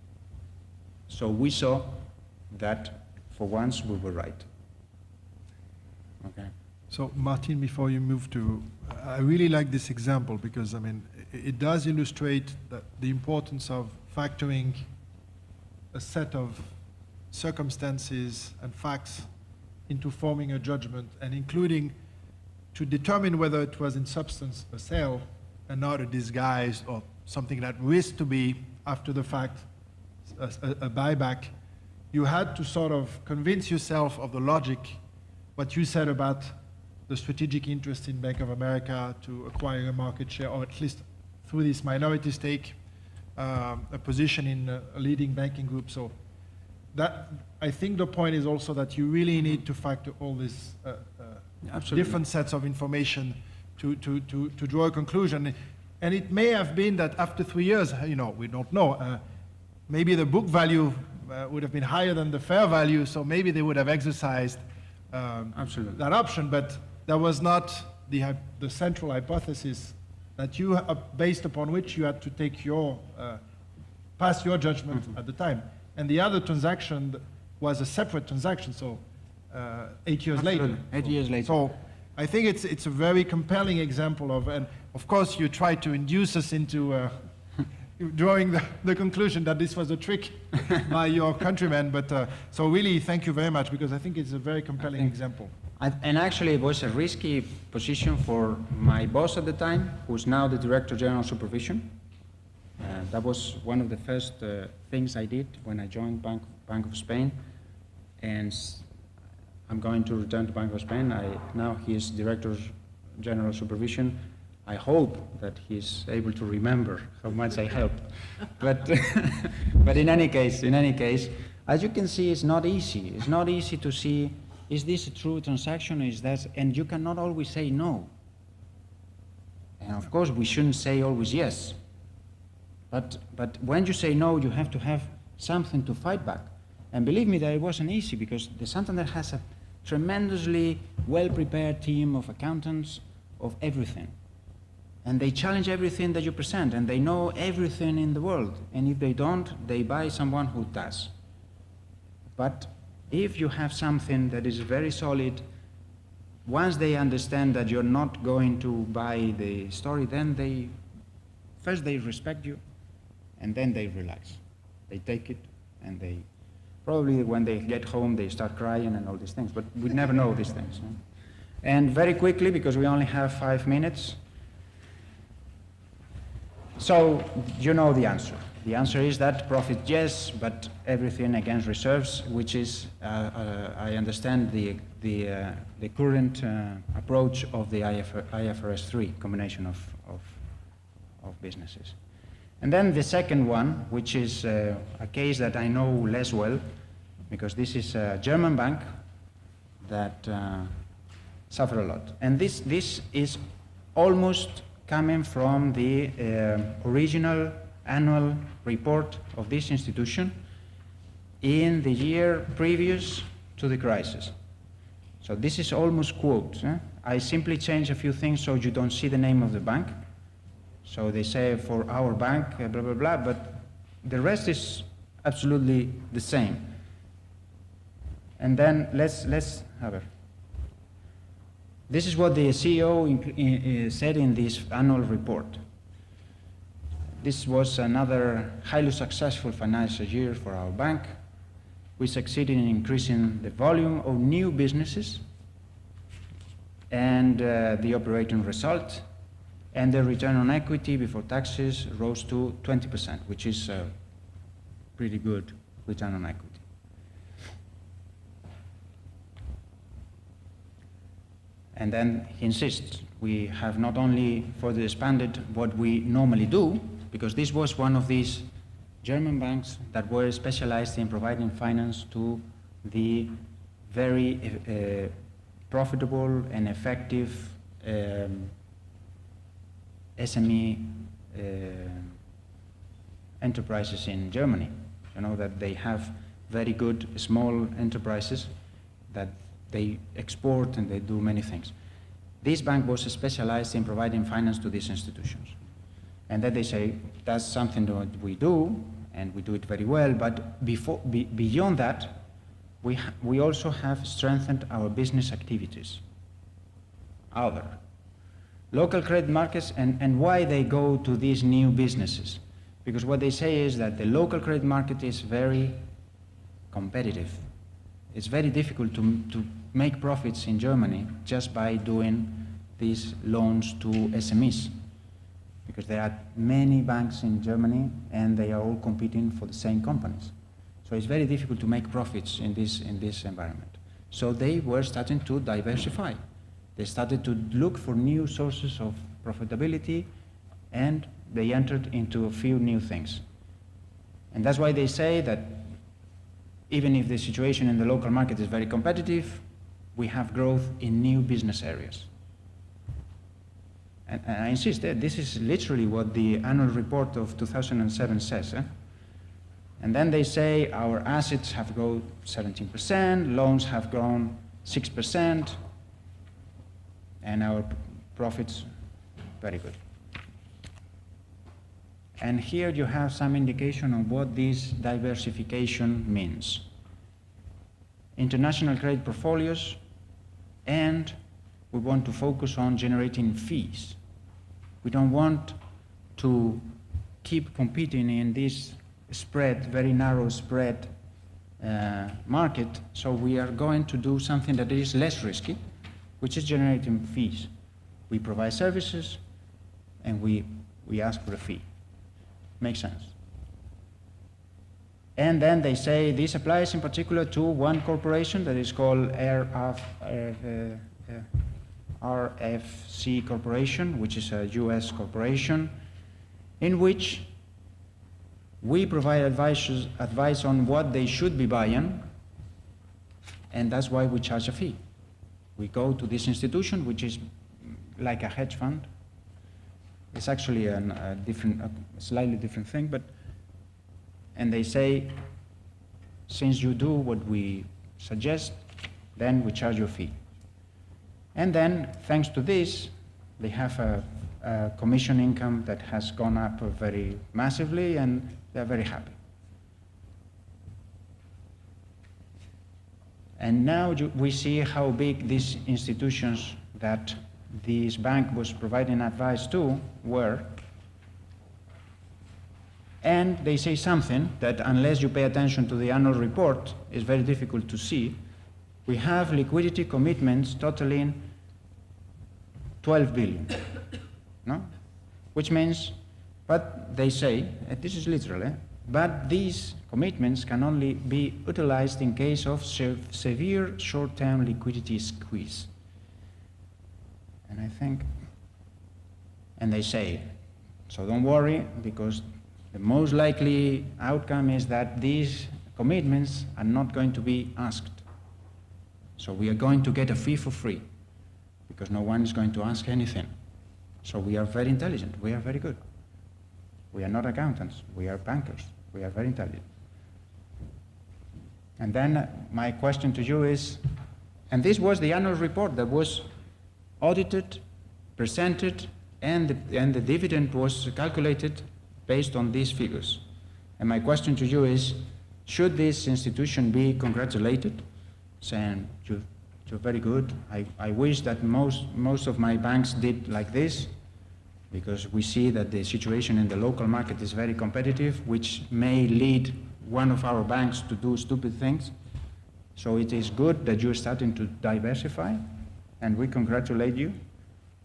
So we saw that for once we were right. Okay. So Martin, before you move to, I really like this example because I mean, it does illustrate the importance of factoring a set of circumstances and facts into forming a judgment, and including to determine whether it was in substance a sale and not a disguise or something that risked to be, after the fact, a buyback. You had to sort of convince yourself of the logic, what you said about the strategic interest in Bank of America to acquire a market share, or at least through this minority stake, a position in a leading banking group. So that, I think the point is also that you really need to factor all these different sets of information to draw a conclusion. And it may have been that after 3 years, you know, we don't know, maybe the book value would have been higher than the fair value, so maybe they would have exercised that option, but that was not the central hypothesis that you, based upon which you had to take your, pass your judgment at the time. And the other transaction was a separate transaction, so 8 years later. 8 years later. So I think it's a very compelling example of, and of course you try to induce us into drawing the conclusion that this was a trick by your countrymen, but so really thank you very much, because I think it's a very compelling example. And actually it was a risky position for my boss at the time, who's now the Director General of Supervision. That was one of the first things I did when I joined Bank of Spain, and I'm going to return to Bank of Spain. Now he is Director General of Supervision. I hope that he's able to remember how much I helped. But, but in any case, as you can see, it's not easy. It's not easy to see, is this a true transaction? Is that, and you cannot always say no. And of course, we shouldn't say always yes. But when you say no, you have to have something to fight back. And believe me that it wasn't easy, because the Santander has a tremendously well-prepared team of accountants of everything. And they challenge everything that you present, and they know everything in the world. And if they don't, they buy someone who does. But if you have something that is very solid, once they understand that you're not going to buy the story, then first they respect you, and then they relax. They take it, and they, probably when they get home, they start crying and all these things, but we never know these things. No? And very quickly, because we only have 5 minutes, so you know the answer. The answer is that profit, yes, but everything against reserves, which is, I understand, the current approach of the IFRS 3 combination of businesses. And then the second one, which is a case that I know less well, because this is a German bank that suffer a lot. And this is almost coming from the original annual report of this institution in the year previous to the crisis. So this is almost quote. I simply change a few things so you don't see the name of the bank. So they say for our bank, blah, blah, blah, but the rest is absolutely the same. And then let's have it. This is what the CEO said in this annual report. This was another highly successful financial year for our bank. We succeeded in increasing the volume of new businesses and the operating result, and the return on equity before taxes rose to 20%, which is a pretty good return on equity. And then he insists, we have not only further expanded what we normally do, because this was one of these German banks that were specialized in providing finance to the very profitable and effective SME enterprises in Germany. You know that they have very good small enterprises that they export and they do many things. This bank was specialized in providing finance to these institutions. And then they say, that's something that we do, and we do it very well, but beyond that, we also have strengthened our business activities. Other. Local credit markets, and why they go to these new businesses. Because what they say is that the local credit market is very competitive. It's very difficult to make profits in Germany just by doing these loans to SMEs. Because there are many banks in Germany and they are all competing for the same companies. So it's very difficult to make profits in this environment. So they were starting to diversify. They started to look for new sources of profitability, and they entered into a few new things. And that's why they say that even if the situation in the local market is very competitive, we have growth in new business areas. And I insist that this is literally what the annual report of 2007 says. And then they say our assets have grown 17%, loans have grown 6%, and our profits, very good. And here you have some indication of what this diversification means. International credit portfolios, and we want to focus on generating fees. We don't want to keep competing in this spread, very narrow spread market, so we are going to do something that is less risky, which is generating fees. We provide services, and we ask for a fee. Makes sense. And then they say this applies in particular to one corporation that is called CFRC Corporation, which is a US corporation, in which we provide advice on what they should be buying, and that's why we charge a fee. We go to this institution, which is like a hedge fund. It's actually a slightly different thing, and they say, since you do what we suggest, then we charge you a fee. And then, thanks to this, they have a commission income that has gone up very massively, and they're very happy. And now we see how big these institutions that this bank was providing advice to were. And they say something that, unless you pay attention to the annual report, is very difficult to see. We have liquidity commitments totaling 12 billion, no? Which means, but they say, this is literal, but these commitments can only be utilized in case of severe short-term liquidity squeeze. And I think, and they say, so don't worry, because the most likely outcome is that these commitments are not going to be asked. So we are going to get a fee for free, because no one is going to ask anything. So we are very intelligent, we are very good. We are not accountants, we are bankers, we are very intelligent. And then my question to you is, and this was the annual report that was audited, presented, and the dividend was calculated based on these figures. And my question to you is, should this institution be congratulated, saying, you're very good. I wish that most of my banks did like this, because we see that the situation in the local market is very competitive, which may lead one of our banks to do stupid things. So it is good that you're starting to diversify, and we congratulate you.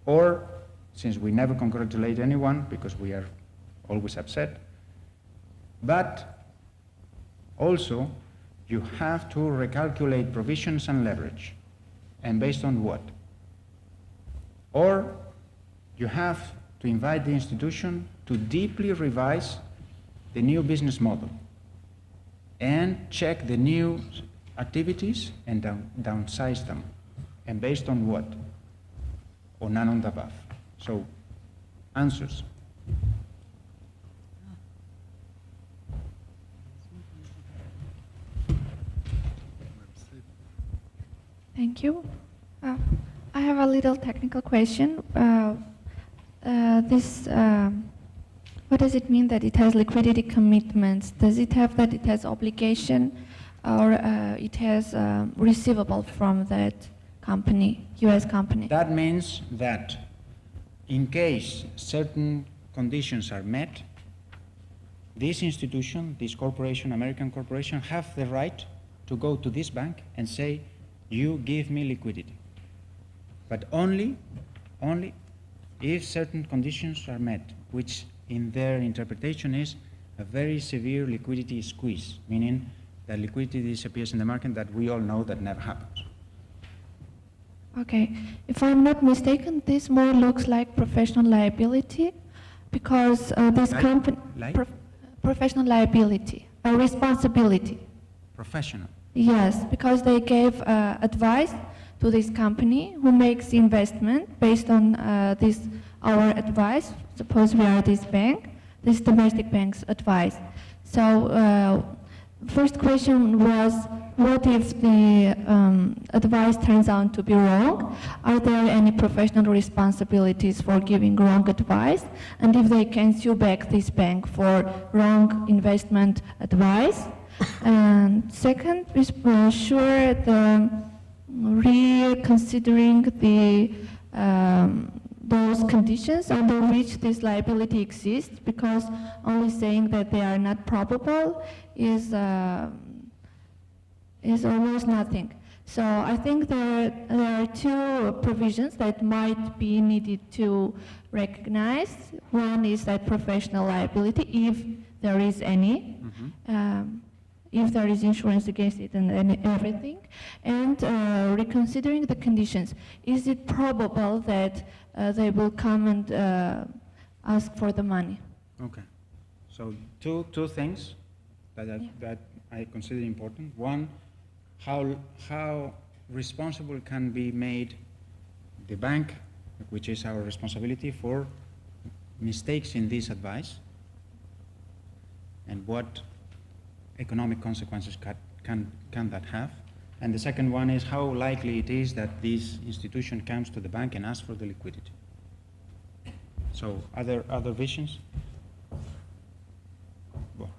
Or, since we never congratulate anyone, because we are always upset, but also you have to recalculate provisions and leverage. And based on what? Or you have to invite the institution to deeply revise the new business model and check the new activities and downsize them. And based on what? Or none of the above. So, answers. Thank you. I have a little technical question. What does it mean that it has liquidity commitments? Does it have that it has obligation, or it has receivable from that company, US company? That means that in case certain conditions are met, this institution, this corporation, American corporation, have the right to go to this bank and say, you give me liquidity. But only if certain conditions are met, which in their interpretation is a very severe liquidity squeeze, meaning that liquidity disappears in the market, that we all know that never happens. Okay. If I'm not mistaken, this more looks like professional liability, because this company... professional liability, a responsibility. Professional. Yes, because they gave advice to this company who makes investment based on our advice. Suppose we are this bank, this domestic bank's advice. So first question was, what if the advice turns out to be wrong? Are there any professional responsibilities for giving wrong advice? And if they can sue back this bank for wrong investment advice? And second, sure, the reconsidering the those conditions under which this liability exists, because only saying that they are not probable is almost nothing. So I think there are two provisions that might be needed to recognize. One is that professional liability, if there is any. if there is insurance against it and everything, and reconsidering the conditions. Is it probable that they will come and ask for the money? Okay. So two things that I consider important. One, how responsible can be made the bank, which is our responsibility, for mistakes in this advice, and what economic consequences can that have. And the second one is how likely it is that this institution comes to the bank and asks for the liquidity. So other visions? Well,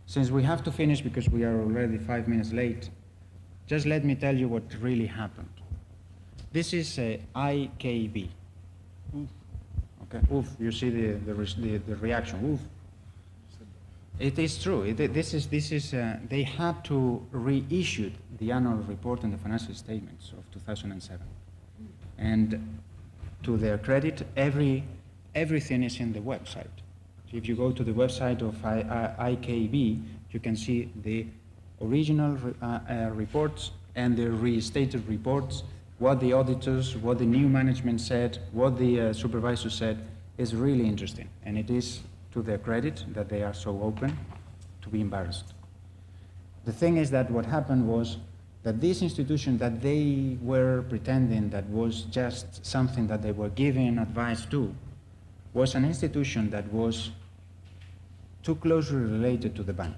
since we have to finish because we are already 5 minutes late, just let me tell you what really happened. This is a IKB. Oof. Okay. Oof. You see the reaction. Oof. It is true. This is. They had to reissue the annual report and the financial statements of 2007, and to their credit, everything is in the website. So if you go to the website of IKB, you can see the original reports and the restated reports, what the auditors, what the new management said, what the supervisor said. Is really interesting, and it is to their credit that they are so open to be embarrassed. The thing is that what happened was that this institution that they were pretending that was just something that they were giving advice to was an institution that was too closely related to the bank.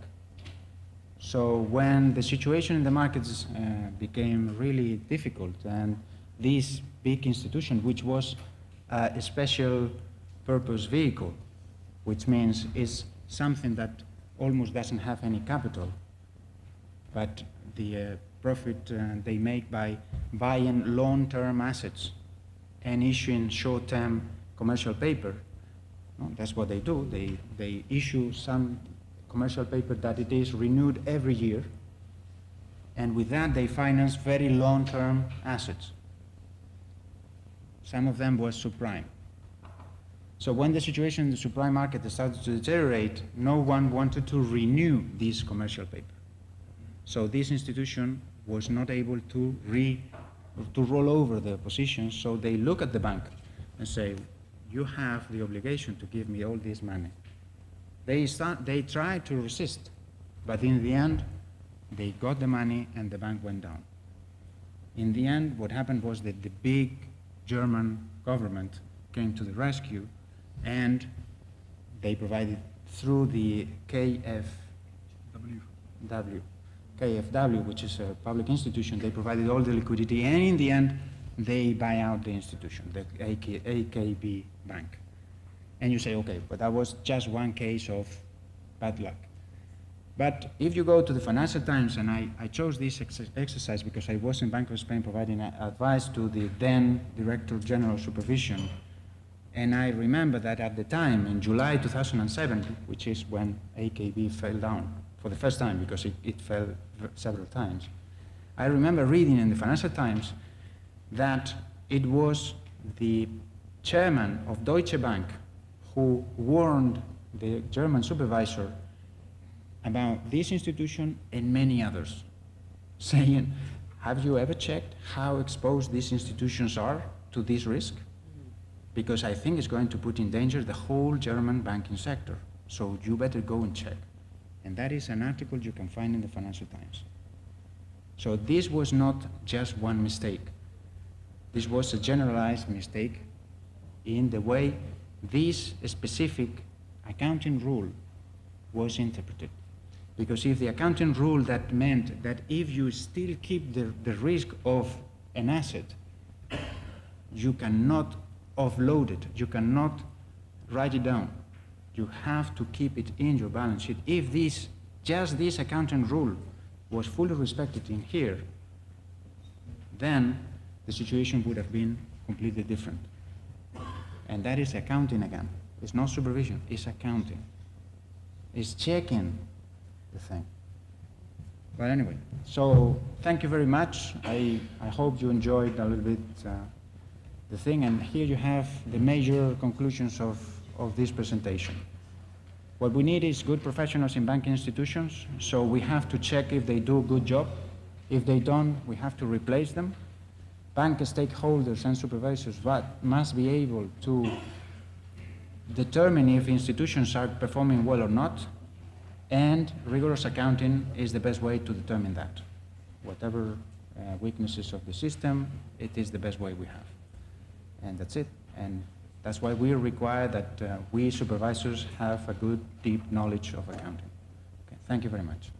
So when the situation in the markets became really difficult, and this big institution, which was a special purpose vehicle, which means is something that almost doesn't have any capital, but the profit they make by buying long-term assets and issuing short-term commercial paper. No, that's what they do. They issue some commercial paper that it is renewed every year, and with that they finance very long-term assets. Some of them was subprime. So when the situation in the subprime market started to deteriorate, no one wanted to renew this commercial paper. So this institution was not able to roll over their positions, so they look at the bank and say, you have the obligation to give me all this money. They tried to resist, but in the end, they got the money and the bank went down. In the end, what happened was that the big German government came to the rescue, and they provided through the KfW, which is a public institution, they provided all the liquidity, and in the end, they buy out the institution, the AKB bank. And you say, okay, but that was just one case of bad luck. But if you go to the Financial Times, and I chose this exercise because I was in Bank of Spain providing advice to the then Director General Supervision, and I remember that at the time, in July 2007, which is when AKB fell down for the first time, because it fell several times, I remember reading in the Financial Times that it was the chairman of Deutsche Bank who warned the German supervisor about this institution and many others, saying, have you ever checked how exposed these institutions are to this risk? Because I think it's going to put in danger the whole German banking sector. So you better go and check. And that is an article you can find in the Financial Times. So this was not just one mistake. This was a generalized mistake in the way this specific accounting rule was interpreted. Because if the accounting rule that meant that if you still keep the risk of an asset, you cannot offload it, you cannot write it down. You have to keep it in your balance sheet. If just this accounting rule was fully respected in here, then the situation would have been completely different. And that is accounting again. It's not supervision, it's accounting. It's checking the thing. But anyway, so thank you very much. I hope you enjoyed a little bit the thing, and here you have the major conclusions of this presentation. What we need is good professionals in banking institutions, so we have to check if they do a good job. If they don't, we have to replace them. Bank stakeholders and supervisors must be able to determine if institutions are performing well or not, and rigorous accounting is the best way to determine that. Whatever weaknesses of the system, it is the best way we have. And that's it. And that's why we require that we supervisors have a good, deep knowledge of accounting. Okay, thank you very much.